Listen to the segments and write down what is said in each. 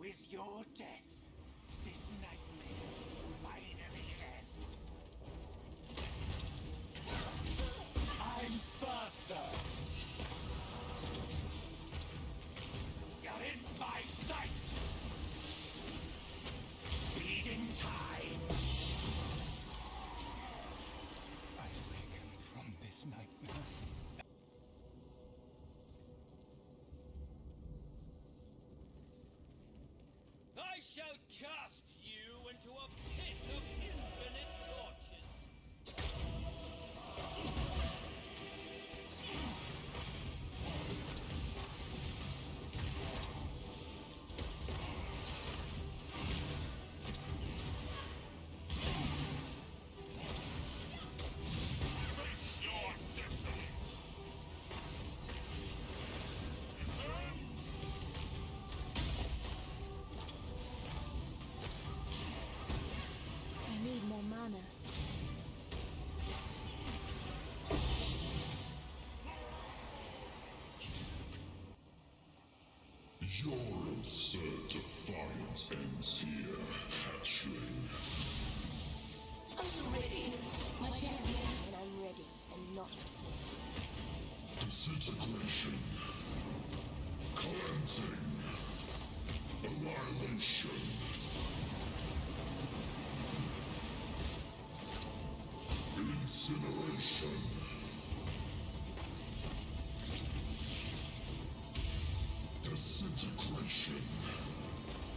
With your death, this nightmare will finally end. I'm faster! You're in my sight! Feeding time! I awaken from this nightmare. I shall cast you into a pit of infinite torches. Face your destiny! I need more mana. Your absurd defiance ends here, hatchling. Are you ready, my champion? And I'm ready, and not Disintegration. Cleansing. Annihilation. Incineration. Disintegration.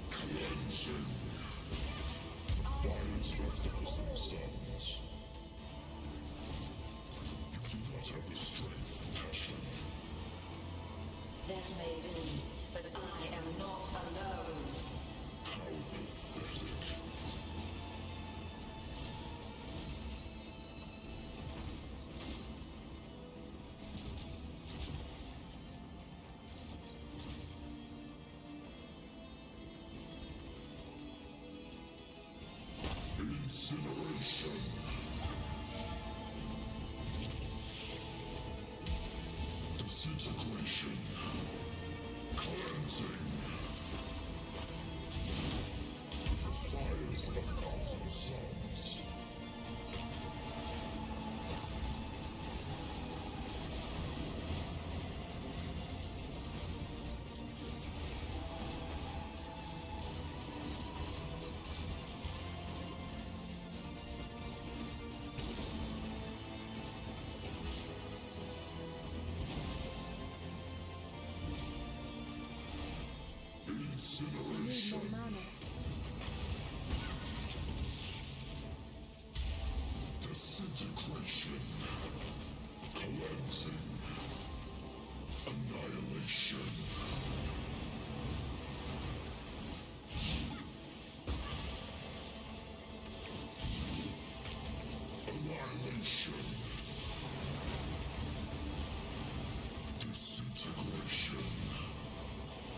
Cleansing. The fires of 1,000 suns. You do not have the strength, passion. That may be, but I am not alone. How pathetic. Incineration. Disintegration. Cleansing. The fires of 1,000 suns. I need more Incineration. mana. Disintegration. Cleansing. Annihilation. Annihilation. Disintegration.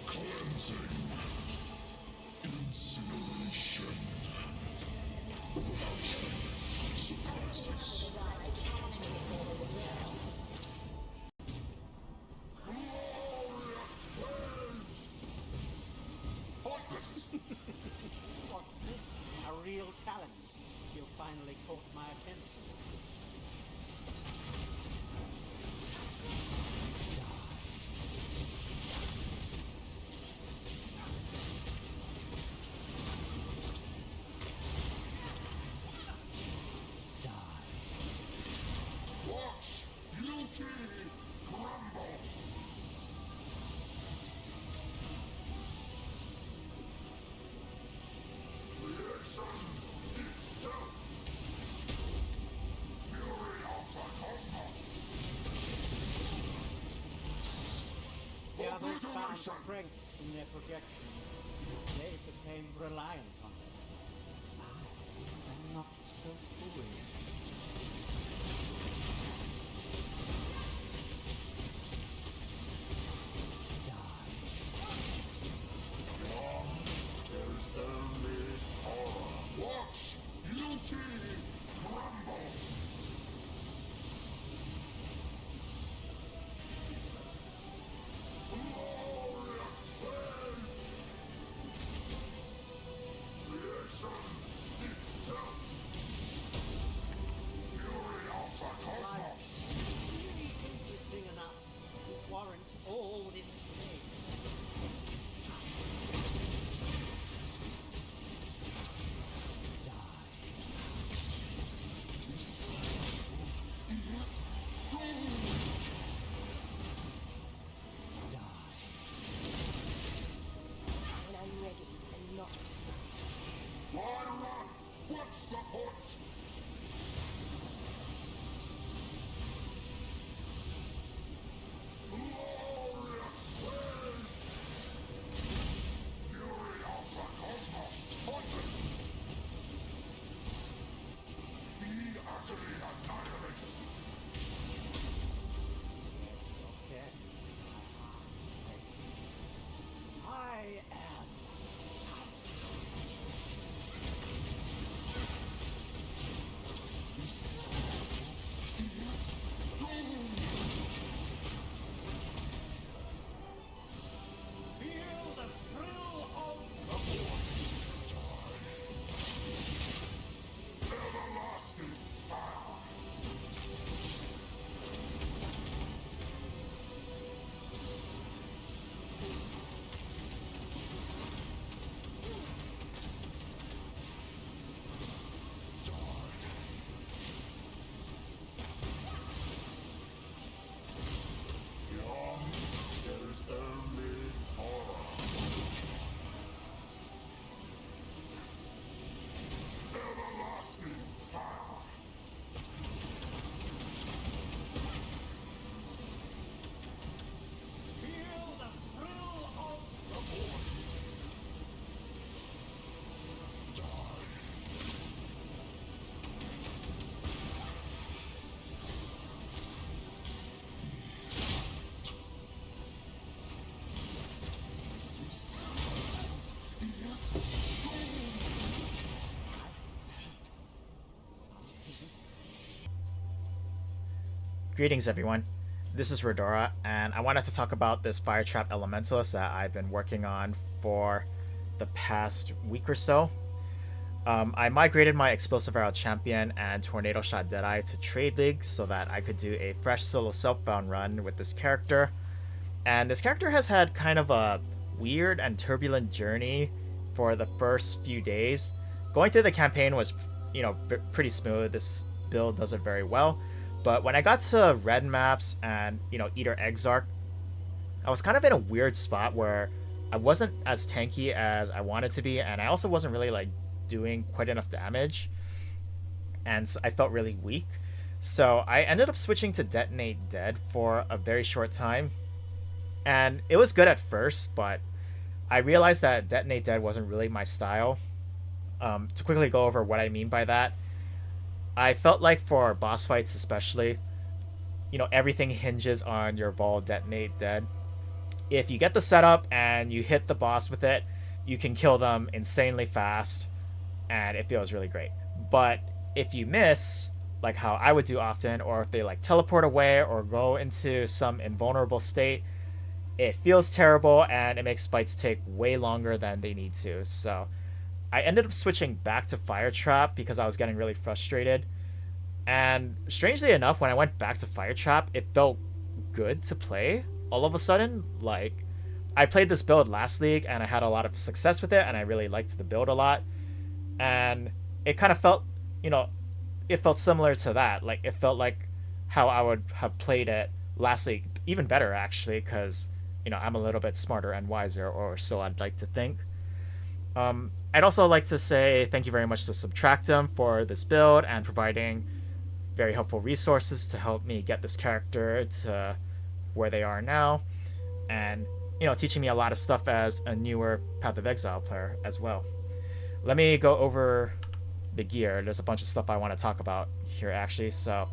Cleansing. Incineration. The hatchling surprises. Designed to catch me before the deserve. Glorious flames! Pointless! What's this? A real challenge? You finally caught my attention. Watch beauty crumble! Creation itself! Fury of the cosmos! The others found Obliteration! strength in their projections. They became reliant on them. I'm not so foolish. There's only horror. Watch beauty crumble! Glorious flames! Greetings everyone, this is Rodora, and I wanted to talk about this Fire Trap Elementalist that I've been working on for the past week or so. I migrated my Explosive Arrow Champion and Tornado Shot Deadeye to Trade League so that I could do a fresh solo self-found run with this character. And this character has had kind of a weird and turbulent journey for the first few days. Going through the campaign was, pretty smooth. This build does it very well. But when I got to red maps and, Searing Exarch, I was kind of in a weird spot where I wasn't as tanky as I wanted to be, and I also wasn't really, doing quite enough damage. And so I felt really weak. So I ended up switching to Detonate Dead for a very short time. And it was good at first, but I realized that Detonate Dead wasn't really my style. To quickly go over what I mean by that, I felt like for boss fights especially, everything hinges on your Vol Detonate Dead. If you get the setup and you hit the boss with it, you can kill them insanely fast, and it feels really great. But if you miss, like how I would do often, or if they teleport away or go into some invulnerable state, it feels terrible and it makes fights take way longer than they need to. So I ended up switching back to Fire Trap because I was getting really frustrated. And strangely enough, when I went back to Fire Trap, it felt good to play all of a sudden. I played this build last league and I had a lot of success with it, and I really liked the build a lot. And it kind of felt, it felt similar to that. It felt like how I would have played it last league, even better actually, because, I'm a little bit smarter and wiser, or so I'd like to think. I'd also like to say thank you very much to Subtractum for this build and providing very helpful resources to help me get this character to where they are now, and teaching me a lot of stuff as a newer Path of Exile player as well. Let me go over the gear. There's a bunch of stuff I want to talk about here actually. So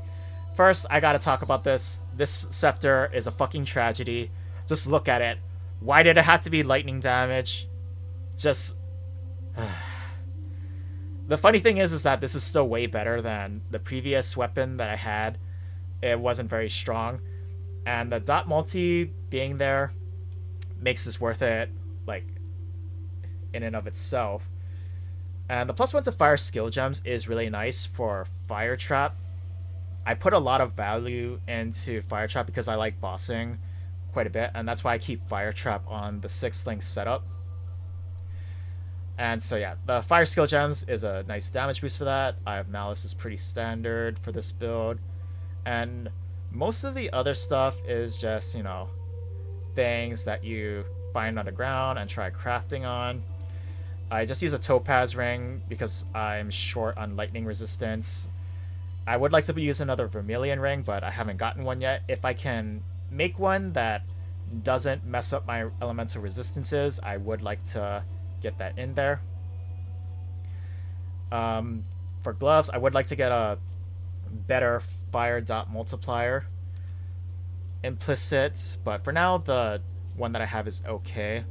first, I gotta talk about this. This scepter is a fucking tragedy. Just look at it. Why did it have to be lightning damage? Just the funny thing is that this is still way better than the previous weapon that I had. It wasn't very strong, and the dot multi being there makes this worth it, in and of itself. And the +1 to fire skill gems is really nice for Fire Trap. I put a lot of value into Fire Trap because I like bossing quite a bit, and that's why I keep Fire Trap on the 6-link setup. And so yeah, the fire skill gems is a nice damage boost for that. I have Malice is pretty standard for this build. And most of the other stuff is just, things that you find on the ground and try crafting on. I just use a topaz ring because I'm short on lightning resistance. I would like to use another vermilion ring, but I haven't gotten one yet. If I can make one that doesn't mess up my elemental resistances, I would like to get that in there. For gloves, I would like to get a better fire dot multiplier implicit, but for now the one that I have is okay.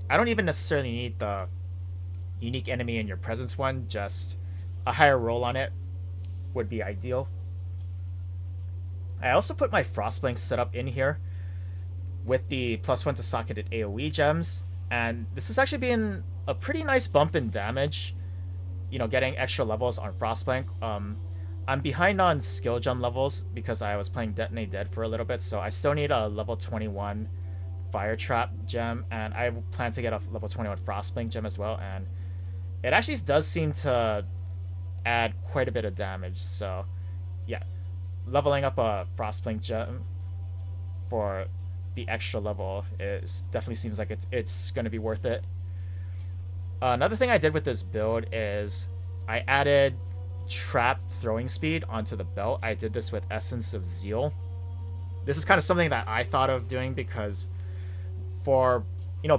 I don't even necessarily need the unique enemy in your presence one, just a higher roll on it would be ideal. I also put my Frostblink setup in here with the +1 to socketed AoE gems, and this has actually been a pretty nice bump in damage, getting extra levels on Frostblink. I'm behind on skill gem levels because I was playing Detonate Dead for a little bit, so I still need a level 21 Fire Trap gem, and I plan to get a level 21 Frostblink gem as well, and it actually does seem to add quite a bit of damage. So yeah, leveling up a Frostblink gem for the extra level definitely seems like it's going to be worth it. Another thing I did with this build is I added trap throwing speed onto the belt. I did this with Essence of Zeal. This is kind of something that I thought of doing because for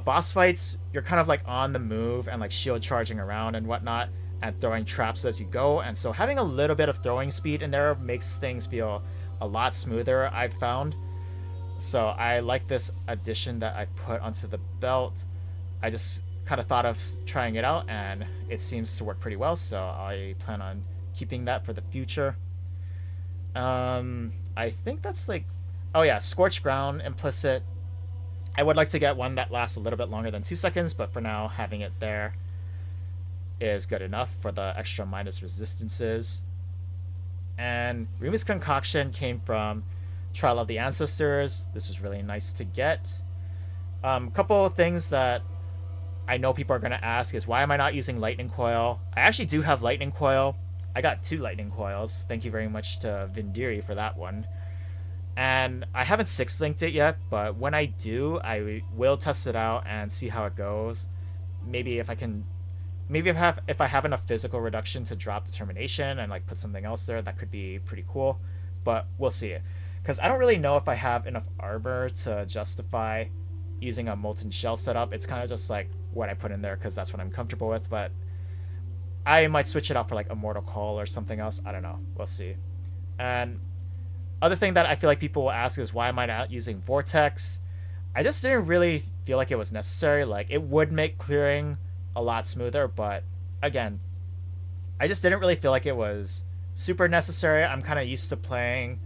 boss fights, you're kind of on the move and shield charging around and whatnot and throwing traps as you go, and so having a little bit of throwing speed in there makes things feel a lot smoother, I've found. So I like this addition that I put onto the belt. I just kind of thought of trying it out, and it seems to work pretty well, so I plan on keeping that for the future. I think that's like, oh yeah, Scorched Ground, Implicit. I would like to get one that lasts a little bit longer than 2 seconds, but for now, having it there is good enough for the extra minus resistances. And Rumi's Concoction came from Trial of the Ancestors. This was really nice to get. Couple of things that I know people are going to ask is, why am I not using Lightning Coil? I actually do have Lightning Coil. I got 2 Lightning Coils. Thank you very much to Vindiri for that one. And I haven't 6-linked it yet, but when I do, I will test it out and see how it goes. Maybe if I can... Maybe if I have enough physical reduction to drop Determination and like put something else there, that could be pretty cool. But we'll see. Because I don't really know if I have enough armor to justify using a Molten Shell setup. It's kind of just like what I put in there because that's what I'm comfortable with. But I might switch it out for like Immortal Call or something else. I don't know. We'll see. And other thing that I feel like people will ask is, why am I not using Vortex? I just didn't really feel like it was necessary. Like, it would make clearing a lot smoother, but again, I just didn't really feel like it was super necessary. I'm kind of used to playing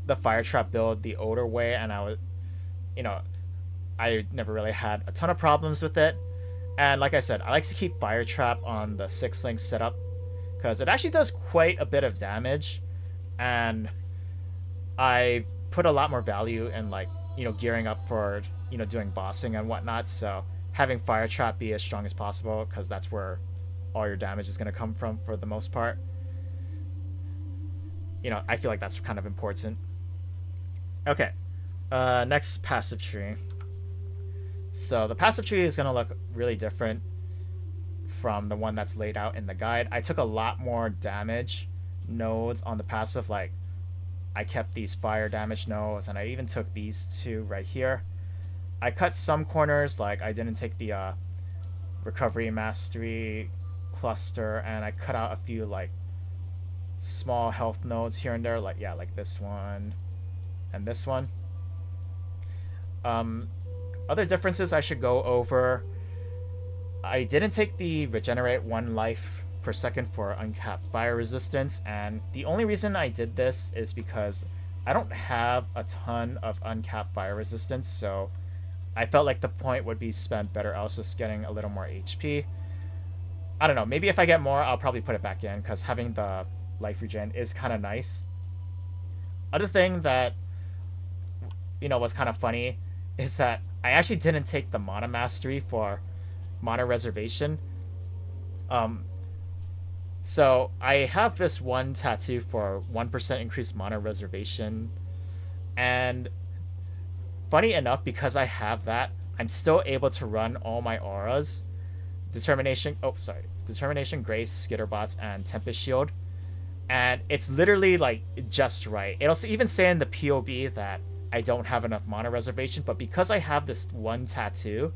the Fire Trap build the older way, and I was, I never really had a ton of problems with it. And like I said, I like to keep Fire Trap on the 6-link setup because it actually does quite a bit of damage, and I put a lot more value in like, gearing up for, doing bossing and whatnot. So having Fire Trap be as strong as possible, because that's where all your damage is going to come from for the most part. I feel like that's kind of important. Okay, next passive tree. So the passive tree is going to look really different from the one that's laid out in the guide. I took a lot more damage nodes on the passive. Like, I kept these fire damage nodes, and I even took these 2 right here. I cut some corners, like I didn't take the recovery mastery cluster, and I cut out a few like small health nodes here and there, like like this one and this one. Other differences I should go over. I didn't take the regenerate 1 life per second for uncapped fire resistance, and the only reason I did this is because I don't have a ton of uncapped fire resistance, so I felt like the point would be spent better else just getting a little more HP. I don't know, maybe if I get more, I'll probably put it back in, because having the life regen is kind of nice. Other thing that, was kind of funny is that I actually didn't take the Mana Mastery for Mana Reservation. So I have this one tattoo for 1% increased Mana Reservation, and funny enough, because I have that, I'm still able to run all my auras. Determination, Grace, Skitterbots, and Tempest Shield. And it's literally like just right. It'll even say in the POB that I don't have enough Mana Reservation, but because I have this one tattoo,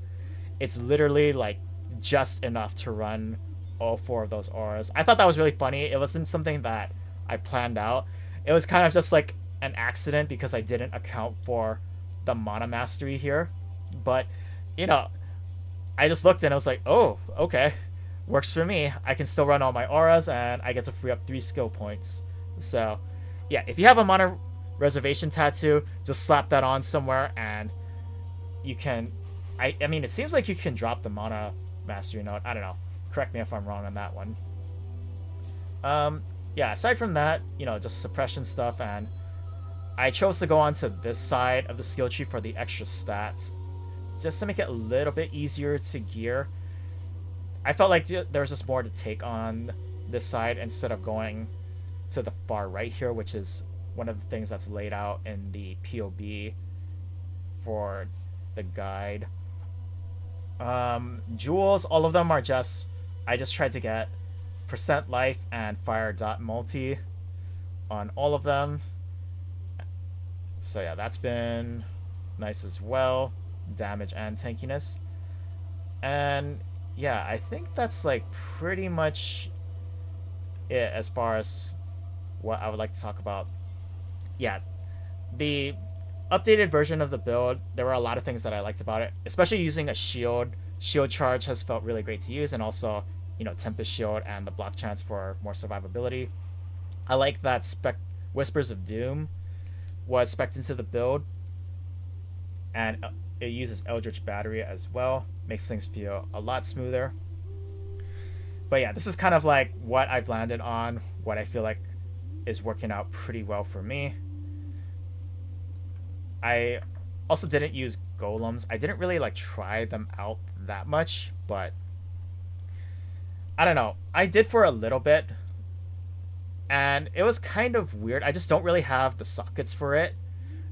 it's literally like just enough to run all 4 of those auras. I thought that was really funny. It wasn't something that I planned out. It was kind of just like an accident because I didn't account for the Mana Mastery here. But, I just looked and I was like, oh, okay. Works for me. I can still run all my auras and I get to free up 3 skill points. So, yeah, if you have a Mana Reservation tattoo, just slap that on somewhere and you can... I mean, it seems like you can drop the Mana Mastery node. I don't know. Correct me if I'm wrong on that one. Yeah, aside from that, just suppression stuff, and I chose to go onto this side of the skill tree for the extra stats, just to make it a little bit easier to gear. I felt like there was just more to take on this side instead of going to the far right here, which is one of the things that's laid out in the POB for the guide. Jewels, all of them are just... I just tried to get % life and fire dot multi on all of them. So yeah, that's been nice as well. Damage and tankiness. And yeah, I think that's like pretty much it as far as what I would like to talk about. Yeah, the updated version of the build, there were a lot of things that I liked about it, especially using a shield. Shield charge has felt really great to use, and also, Tempest Shield and the block chance for more survivability. I like that Whispers of Doom was spec'd into the build, and it uses Eldritch Battery as well. Makes things feel a lot smoother. But yeah, this is kind of like what I've landed on, what I feel like is working out pretty well for me. I also didn't use golems. I didn't really like try them out that much, but I don't know. I did for a little bit, and it was kind of weird. I just don't really have the sockets for it,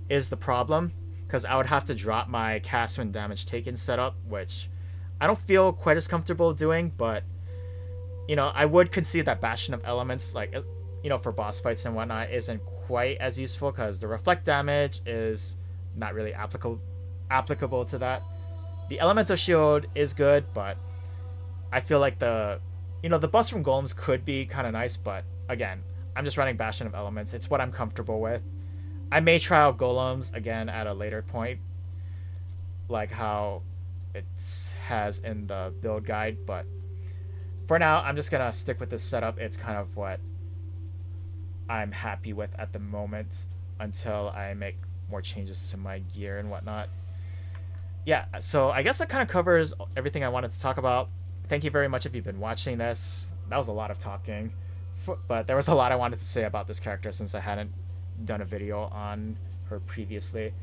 is the problem, because I would have to drop my cast when damage taken setup, which I don't feel quite as comfortable doing, but you know, I would concede that Bastion of Elements, like, you know, for boss fights and whatnot, isn't quite as useful because the reflect damage is not really applicable to that. The Elemental Shield is good, but I feel like the buffs from Golems could be kind of nice, but again, I'm just running Bastion of Elements. It's what I'm comfortable with. I may try out Golems again at a later point, like how it has in the build guide, but for now, I'm just gonna stick with this setup. It's kind of what I'm happy with at the moment until I make more changes to my gear and whatnot. Yeah, so I guess that kind of covers everything I wanted to talk about. Thank you very much if you've been watching this. That was a lot of talking, but there was a lot I wanted to say about this character since I hadn't done a video on her previously.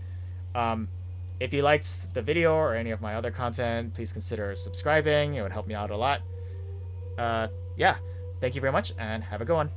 If you liked the video or any of my other content, please consider subscribing. It would help me out a lot. Yeah, thank you very much and have a good one.